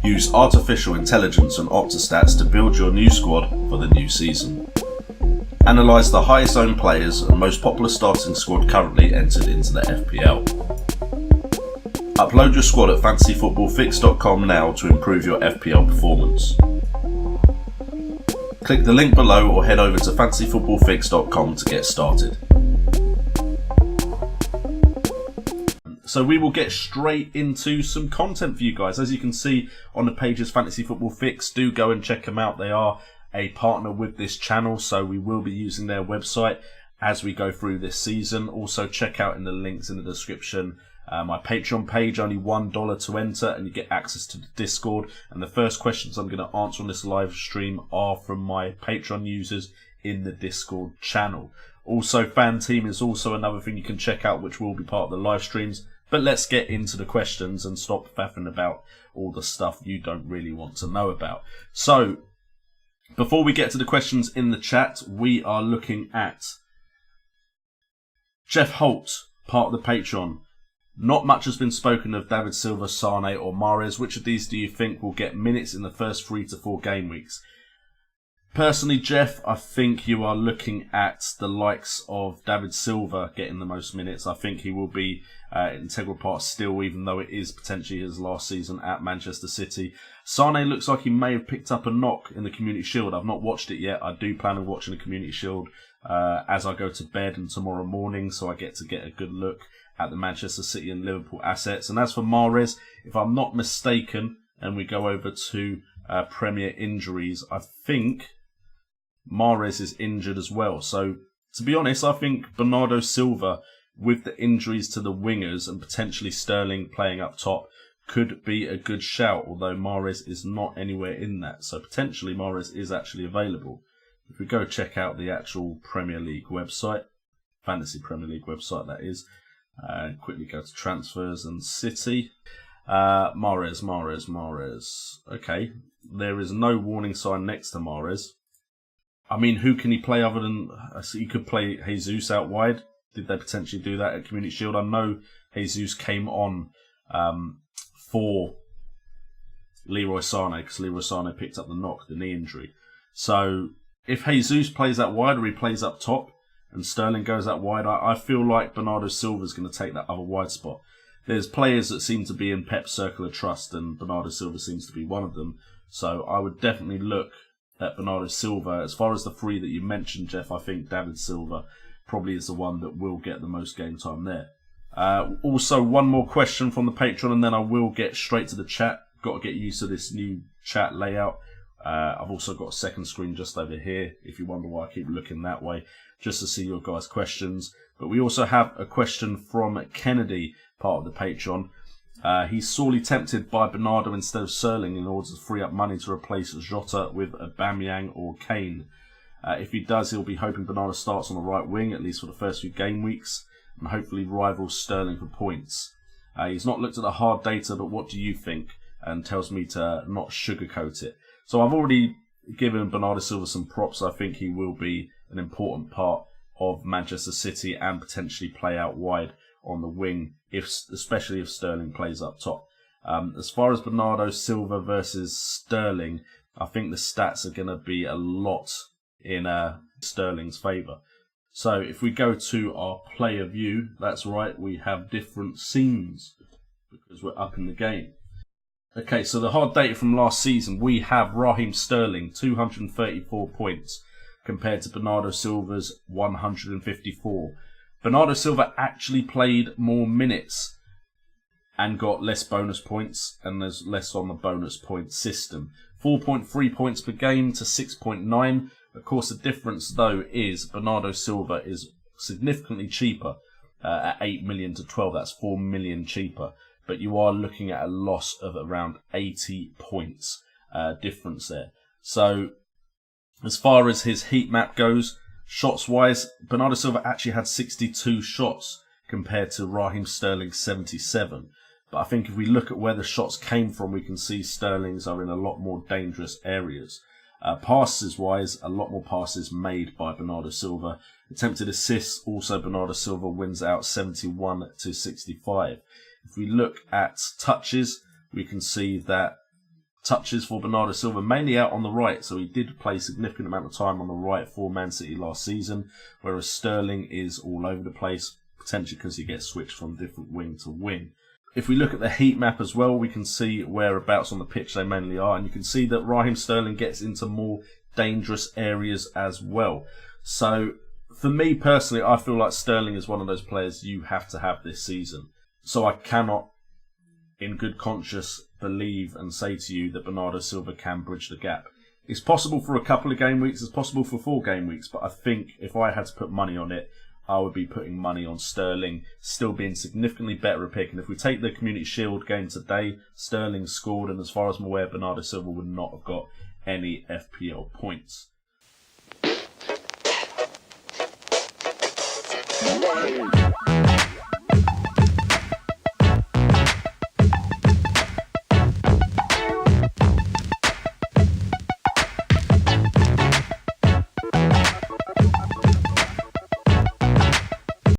Use artificial intelligence and Optastats to build your new squad for the new season. Analyse the highest owned players and most popular starting squad currently entered into the FPL. Upload your squad at fantasyfootballfix.com now to improve your FPL performance. Click the link below or head over to fantasyfootballfix.com to get started. So we will get straight into some content for you guys. As you can see on the pages Fantasy Football Fix, do go and check them out. They are a partner with this channel, so we will be using their website as we go through this season. Also check out in the links in the description my Patreon page, only $1 to enter, and you get access to the Discord. And the first questions I'm going to answer on this live stream are from my Patreon users in the Discord channel. Also, Fan Team is also another thing you can check out, which will be part of the live streams. But let's get into the questions and stop faffing about all the stuff you don't really want to know about. So, before we get to the questions in the chat, we are looking at Jeff Holt, part of the Patreon. Not much has been spoken of David Silva, Sane or Mahrez. Which of these do you think will get minutes in the first 3 to 4 game weeks? Personally, Jeff, I think you are looking at the likes of David Silva getting the most minutes. I think he will be an integral part still, even though it is potentially his last season at Manchester City. Sane looks like he may have picked up a knock in the Community Shield. I've not watched it yet. I do plan on watching the Community Shield as I go to bed and tomorrow morning, so I get to get a good look at the Manchester City and Liverpool assets. And as for Mahrez, if I'm not mistaken, and we go over to Premier injuries, I think Mahrez is injured as well. So, to be honest, I think Bernardo Silva, with the injuries to the wingers and potentially Sterling playing up top, could be a good shout, although Mahrez is not anywhere in that. So, potentially Mahrez is actually available. If we go check out the actual Premier League website, Fantasy Premier League website that is, quickly go to transfers and City. Mahrez. Okay, there is no warning sign next to Mahrez. I mean, who can he play other than... So you could play Jesus out wide. Did they potentially do that at Community Shield? I know Jesus came on for Leroy Sane, because Leroy Sane picked up the knock, the knee injury. So if Jesus plays out wide or he plays up top and Sterling goes out wide, I feel like Bernardo Silva is going to take that other wide spot. There's players that seem to be in Pep's circle of trust, and Bernardo Silva seems to be one of them. So I would definitely look at Bernardo Silva. As far as the three that you mentioned, Jeff, I think David Silva probably is the one that will get the most game time there. Also, one more question from the Patreon, and then I will get straight to the chat. Got to get used to this new chat layout. I've also got a second screen just over here, if you wonder why I keep looking that way, just to see your guys' questions. But we also have a question from Kennedy, part of the Patreon. He's sorely tempted by Bernardo instead of Sterling in order to free up money to replace Jota with Aubameyang or Kane. If he does, he'll be hoping Bernardo starts on the right wing, at least for the first few game weeks, and hopefully rivals Sterling for points. He's not looked at the hard data, but what do you think? And tells me to not sugarcoat it. So I've already given Bernardo Silva some props. I think he will be an important part of Manchester City and potentially play out wide on the wing, especially if Sterling plays up top. As far as Bernardo Silva versus Sterling, I think the stats are going to be a lot in Sterling's favour. So if we go to our player view, that's right, we have different scenes because we're up in the game. Okay, so the hard data from last season, we have Raheem Sterling, 234 points, compared to Bernardo Silva's 154. Bernardo Silva actually played more minutes and got less bonus points, and there's less on the bonus point system. 4.3 points per game to 6.9. Of course, the difference, though, is Bernardo Silva is significantly cheaper at 8 million to 12. That's 4 million cheaper. But you are looking at a loss of around 80 points difference there. So, as far as his heat map goes, shots-wise, Bernardo Silva actually had 62 shots compared to Raheem Sterling's 77. But I think if we look at where the shots came from, we can see Sterling's are in a lot more dangerous areas. Passes-wise, a lot more passes made by Bernardo Silva. Attempted assists, also Bernardo Silva wins out 71 to 65. If we look at touches, we can see that touches for Bernardo Silva, mainly out on the right, so he did play a significant amount of time on the right for Man City last season, whereas Sterling is all over the place, potentially because he gets switched from different wing to wing. If we look at the heat map as well, we can see whereabouts on the pitch they mainly are, and you can see that Raheem Sterling gets into more dangerous areas as well. So for me personally, I feel like Sterling is one of those players you have to have this season. So I cannot, in good conscience, believe and say to you that Bernardo Silva can bridge the gap. It's possible for a couple of game weeks, it's possible for 4 game weeks, but I think if I had to put money on it, I would be putting money on Sterling still being significantly better a pick. And if we take the Community Shield game today, Sterling scored, and as far as I'm aware, Bernardo Silva would not have got any FPL points.